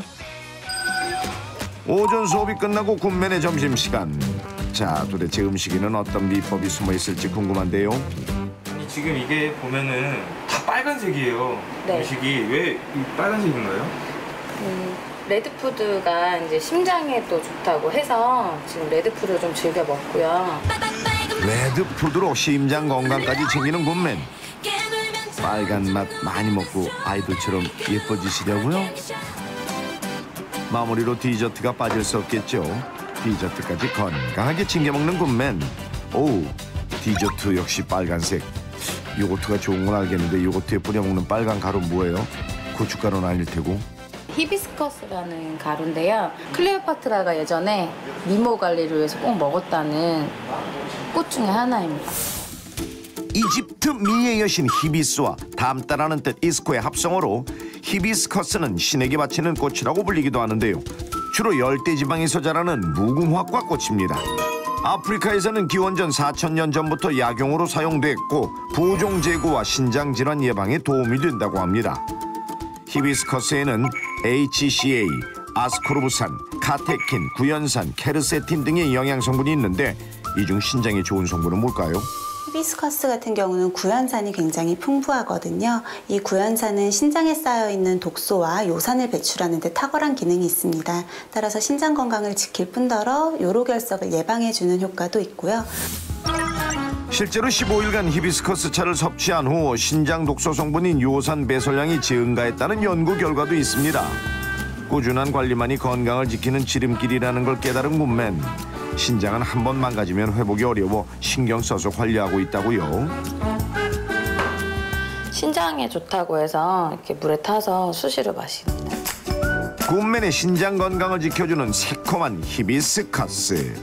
S1: 오전 수업이 끝나고 굿맨의 점심시간. 자, 도대체 음식에는 어떤 비법이 숨어있을지 궁금한데요.
S17: 아니 지금 이게 보면은 다 빨간색이에요.
S16: 네.
S17: 음식이 왜 이 빨간색인가요?
S16: 레드푸드가 이제 심장에도 좋다고 해서 지금 레드푸드 좀 즐겨 먹고요.
S1: 레드푸드로 심장 건강까지 챙기는 굿맨. 빨간 맛 많이 먹고 아이돌처럼 예뻐지시려고요? 마무리로 디저트가 빠질 수 없겠죠. 디저트까지 건강하게 챙겨 먹는 굿맨. 오, 디저트 역시 빨간색. 요거트가 좋은 건 알겠는데 요거트에 뿌려 먹는 빨간 가루 뭐예요? 고춧가루는 아닐 테고.
S16: 히비스커스라는 가루인데요. 클레오파트라가 예전에 미모 관리를 위해서 꼭 먹었다는 꽃 중에 하나입니다.
S1: 이집트 미의 여신 히비스와 닮다라는 뜻 이스코의 합성어로 히비스커스는 신에게 바치는 꽃이라고 불리기도 하는데요. 주로 열대지방에서 자라는 무궁화과 꽃입니다. 아프리카에서는 기원전 4000년 전부터 약용으로 사용됐고 부종 제거와 신장 질환 예방에 도움이 된다고 합니다. 히비스커스에는 HCA, 아스코르브산, 카테킨, 구연산, 케르세틴 등의 영양 성분이 있는데 이 중 신장에 좋은 성분은 뭘까요?
S14: 히비스커스 같은 경우는 구연산이 굉장히 풍부하거든요. 이 구연산은 신장에 쌓여있는 독소와 요산을 배출하는 데 탁월한 기능이 있습니다. 따라서 신장 건강을 지킬 뿐더러 요로결석을 예방해주는 효과도 있고요.
S1: 실제로 15일간 히비스커스 차를 섭취한 후 신장 독소 성분인 요산 배설량이 증가했다는 연구 결과도 있습니다. 꾸준한 관리만이 건강을 지키는 지름길이라는 걸 깨달은 굿맨. 신장은 한 번 망가지면 회복이 어려워 신경 써서 관리하고 있다고요.
S16: 신장에 좋다고 해서 이렇게 물에 타서 수시로 마십니다.
S1: 굿맨의 신장 건강을 지켜주는 새콤한 히비스커스.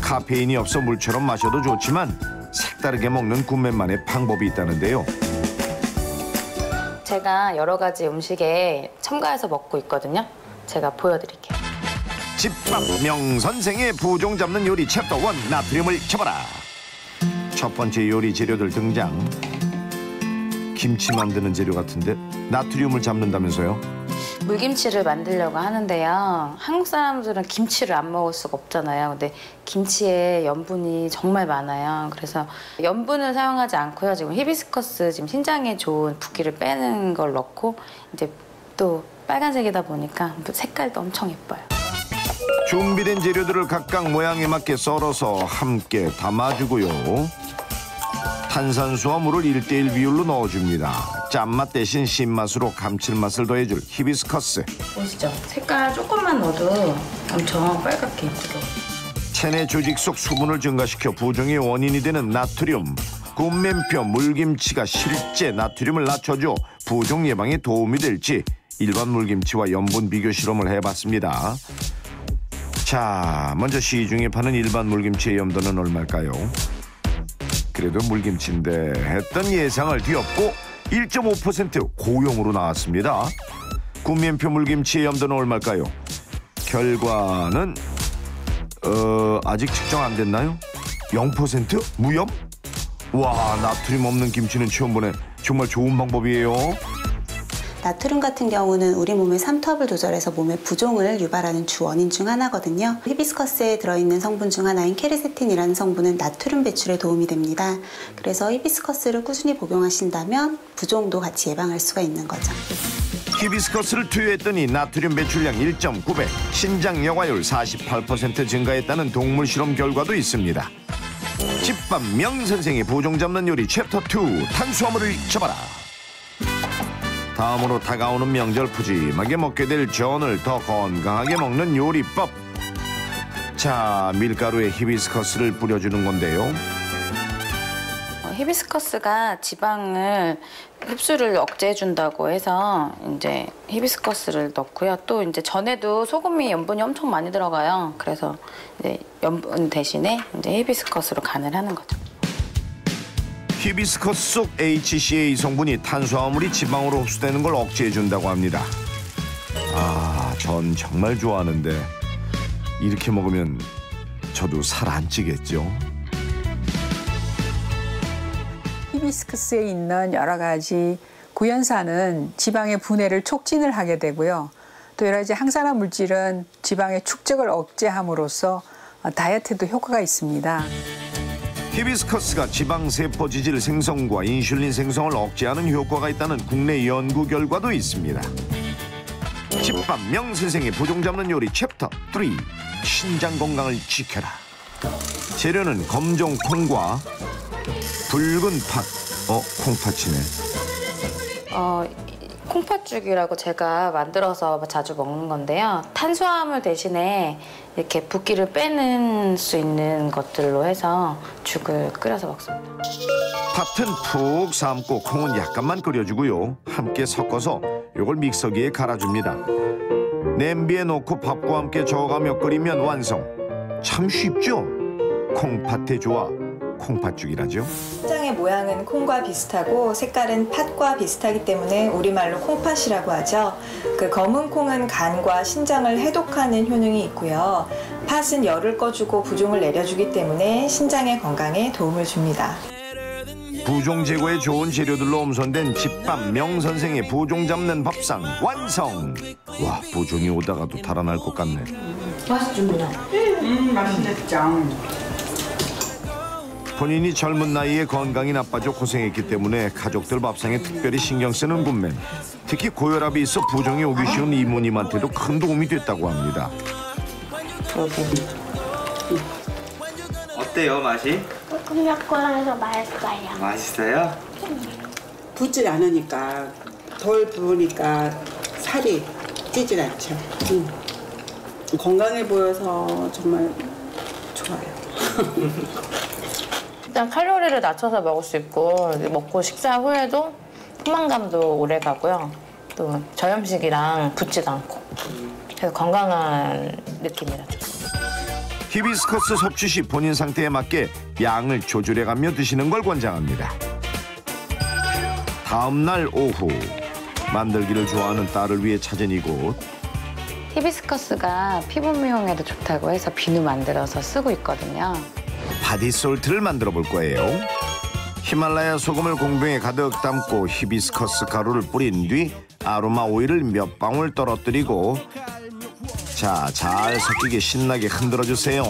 S1: 카페인이 없어 물처럼 마셔도 좋지만 색다르게 먹는 굿맨만의 방법이 있다는데요.
S16: 제가 여러 가지 음식에 첨가해서 먹고 있거든요. 제가 보여드릴게요.
S1: 집밥 명선생의 부종 잡는 요리 챕터 1 나트륨을 쳐봐라. 첫 번째 요리 재료들 등장. 김치 만드는 재료 같은데 나트륨을 잡는다면서요?
S16: 물김치를 만들려고 하는데요. 한국 사람들은 김치를 안 먹을 수가 없잖아요. 근데 김치에 염분이 정말 많아요. 그래서 염분을 사용하지 않고요. 지금 히비스커스 지금 신장에 좋은 붓기를 빼는 걸 넣고 이제 또 빨간색이다 보니까 색깔도 엄청 예뻐요.
S1: 준비된 재료들을 각각 모양에 맞게 썰어서 함께 담아주고요. 탄산수와 물을 1:1 비율로 넣어줍니다. 짠맛 대신 신맛으로 감칠맛을 더해줄 히비스커스.
S16: 보시죠. 색깔 조금만 넣어도 엄청 빨갛게 예쁘죠.
S1: 체내 조직 속 수분을 증가시켜 부종의 원인이 되는 나트륨. 굿맨표 물김치가 실제 나트륨을 낮춰줘 부종 예방에 도움이 될지 일반 물김치와 염분 비교 실험을 해봤습니다. 자, 먼저 시중에 파는 일반 물김치의 염도는 얼마일까요? 그래도 물김치인데 했던 예상을 뒤엎고 1.5% 고용으로 나왔습니다. 굿맨표 물김치의 염도는 얼마일까요? 결과는 아직 측정 안 됐나요? 0%? 무염? 와, 나트륨 없는 김치는 처음 보네. 정말 좋은 방법이에요.
S14: 나트륨 같은 경우는 우리 몸의 삼투압을 조절해서 몸의 부종을 유발하는 주 원인 중 하나거든요. 히비스커스에 들어있는 성분 중 하나인 케르세틴이라는 성분은 나트륨 배출에 도움이 됩니다. 그래서 히비스커스를 꾸준히 복용하신다면 부종도 같이 예방할 수가 있는 거죠.
S1: 히비스커스를 투여했더니 나트륨 배출량 1.9배, 신장 여과율 48% 증가했다는 동물 실험 결과도 있습니다. 집밥 명선생의 부종 잡는 요리 챕터 2 탄수화물을 쳐봐라. 다음으로 다가오는 명절 푸짐하게 먹게 될 전을 더 건강하게 먹는 요리법. 자, 밀가루에 히비스커스를 뿌려주는 건데요.
S16: 히비스커스가 지방을 흡수를 억제해준다고 해서 이제 히비스커스를 넣고요. 또 이제 전에도 소금이 염분이 엄청 많이 들어가요. 그래서 이제 염분 대신에 이제 히비스커스로 간을 하는 거죠.
S1: 히비스커스 속 HCA 성분이 탄수화물이 지방으로 흡수되는 걸 억제해준다고 합니다. 아, 전 정말 좋아하는데 이렇게 먹으면 저도 살 안 찌겠죠?
S19: 히비스커스에 있는 여러 가지 구연산은 지방의 분해를 촉진을 하게 되고요. 또 여러 가지 항산화 물질은 지방의 축적을 억제함으로써 다이어트에도 효과가 있습니다.
S1: 히비스커스가 지방세포 지질 생성과 인슐린 생성을 억제하는 효과가 있다는 국내 연구 결과도 있습니다. 집밥 명선생의 부종 잡는 요리 챕터 3 신장 건강을 지켜라. 재료는 검정 콩과 붉은 팥. 콩팥이네.
S16: 콩팥죽이라고 제가 만들어서 자주 먹는 건데요. 탄수화물 대신에 이렇게 붓기를 빼는 수 있는 것들로 해서 죽을 끓여서 먹습니다.
S1: 팥은 푹 삶고 콩은 약간만 끓여주고요. 함께 섞어서 이걸 믹서기에 갈아줍니다. 냄비에 넣고 밥과 함께 저어가며 끓이면 완성. 참 쉽죠? 콩팥의 조화, 콩팥죽이라죠.
S10: 신장의 모양은 콩과 비슷하고 색깔은 팥과 비슷하기 때문에 우리말로 콩팥이라고 하죠. 그 검은 콩은 간과 신장을 해독하는 효능이 있고요. 팥은 열을 꺼주고 부종을 내려주기 때문에 신장의 건강에 도움을 줍니다.
S1: 부종 제거에 좋은 재료들로 엄선된 집밥 명선생의 부종 잡는 밥상 완성. 와, 부종이 오다가도 달아날 것 같네.
S12: 맛있습니다.
S19: 맛있네, 짱.
S1: 본인이 젊은 나이에 건강이 나빠져 고생했기 때문에 가족들 밥상에 특별히 신경 쓰는 군맨. 특히 고혈압이 있어 부종이 오기 쉬운 이모님한테도 큰 도움이 됐다고 합니다.
S17: 어때요, 맛이?
S5: 꿀꿀해서 맛있어요.
S17: 맛있어요?
S20: 붓질 않으니까 덜 부으니까 살이 찌질 않죠. 건강해 보여서 정말 좋아요.
S16: 일단 칼로리를 낮춰서 먹을 수 있고 먹고 식사 후에도 포만감도 오래 가고요. 또 저염식이랑 붓지도 않고 그래서 건강한 느낌이라 좀.
S1: 히비스커스 섭취 시 본인 상태에 맞게 양을 조절해가며 드시는 걸 권장합니다. 다음 날 오후 만들기를 좋아하는 딸을 위해 찾은 이곳.
S16: 히비스커스가 피부 미용에도 좋다고 해서 비누 만들어서 쓰고 있거든요.
S1: 바디솔트를 만들어 볼 거예요. 히말라야 소금을 공병에 가득 담고 히비스커스 가루를 뿌린 뒤 아로마 오일을 몇 방울 떨어뜨리고 자, 잘 섞이게 신나게 흔들어주세요.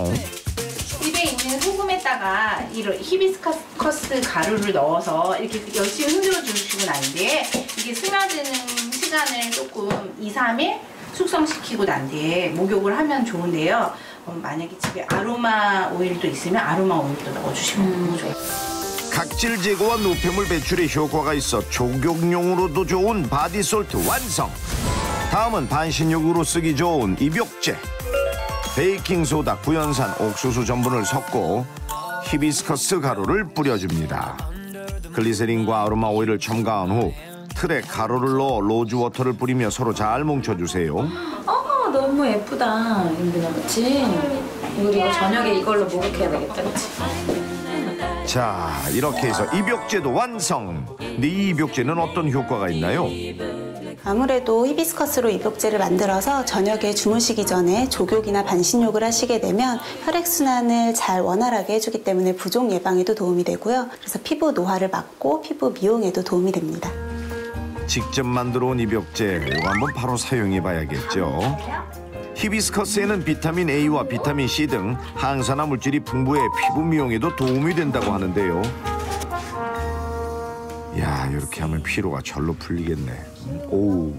S21: 집에 있는 소금에다가 이런 히비스커스 가루를 넣어서 이렇게 열심히 흔들어 주시고 난 뒤에 이게 스며드는 시간을 조금 2, 3일 숙성시키고 난 뒤에 목욕을 하면 좋은데요. 만약에 집에 아로마 오일도 있으면 아로마 오일도 넣어주시면 너무 좋아요.
S1: 각질 제거와 노폐물 배출에 효과가 있어 족욕용으로도 좋은 바디솔트 완성. 다음은 반신욕으로 쓰기 좋은 입욕제. 베이킹소다, 구연산, 옥수수 전분을 섞고 히비스커스 가루를 뿌려줍니다. 글리세린과 아로마 오일을 첨가한 후 틀에 가루를 넣어 로즈워터를 뿌리며 서로 잘 뭉쳐주세요.
S16: 너무 예쁘다, 윤빈아, 그치? 우리 이거 저녁에 이걸로 목욕해야 되겠다, 그치?
S1: 자, 이렇게 해서 입욕제도 완성. 근데 이 입욕제는 어떤 효과가 있나요?
S14: 아무래도 히비스커스로 입욕제를 만들어서 저녁에 주무시기 전에 족욕이나 반신욕을 하시게 되면 혈액순환을 잘 원활하게 해주기 때문에 부종 예방에도 도움이 되고요. 그래서 피부 노화를 막고 피부 미용에도 도움이 됩니다.
S1: 직접 만들어 온 입욕제, 이거 한번 바로 사용해 봐야겠죠. 히비스커스에는 비타민 A와 비타민 C 등 항산화 물질이 풍부해 피부 미용에도 도움이 된다고 하는데요. 야, 이렇게 하면 피로가 절로 풀리겠네. 오우.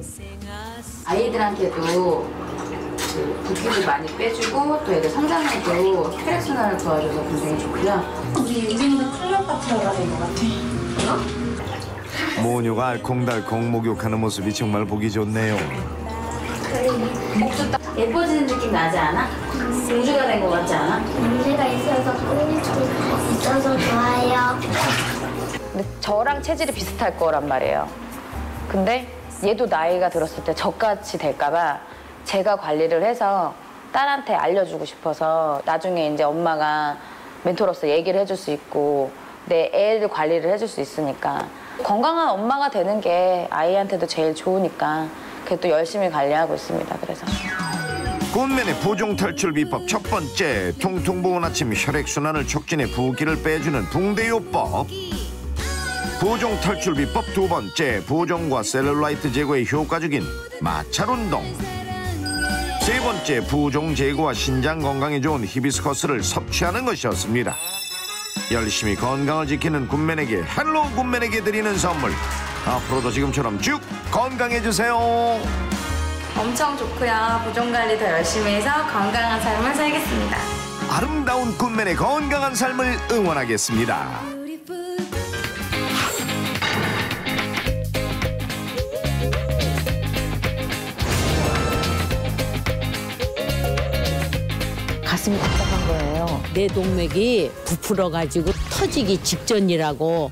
S16: 아이들한테도 그 붓기를 많이 빼주고 또 애들 성장에도 혈액순환을 도와줘서 굉장히 좋고요.
S21: 우리 인생은 클레오파트라가 된 것 같아.
S1: 모녀가 알콩달콩 목욕하는 모습이 정말 보기 좋네요.
S16: 목도 딱 예뻐지는 느낌 나지 않아? 공주가 된 것 같지 않아?
S5: 문제가 있어서 꿀꿀 있어서 좋아요.
S16: 근데 저랑 체질이 비슷할 거란 말이에요. 근데 얘도 나이가 들었을 때 저같이 될까봐 제가 관리를 해서 딸한테 알려주고 싶어서 나중에 이제 엄마가 멘토로서 얘기를 해줄 수 있고 내 애를 관리를 해줄 수 있으니까 건강한 엄마가 되는 게 아이한테도 제일 좋으니까 그래도 열심히 관리하고 있습니다. 그래서.
S1: 굿맨의 부종 탈출 비법 첫 번째, 통통 부은 아침 혈액순환을 촉진해 붓기를 빼주는 붕대요법. 부종 탈출 비법 두 번째, 부종과 셀룰라이트 제거에 효과적인 마찰 운동. 세 번째, 부종 제거와 신장 건강에 좋은 히비스커스를 섭취하는 것이었습니다. 열심히 건강을 지키는 굿맨에게, 헬로 굿맨에게 드리는 선물. 앞으로도 지금처럼 쭉 건강해주세요.
S16: 엄청 좋고요. 부종 관리 더 열심히 해서 건강한 삶을 살겠습니다.
S1: 아름다운 굿맨의 건강한 삶을 응원하겠습니다.
S6: 가슴이 답답한 거예요. 내 동맥이 부풀어가지고 터지기 직전이라고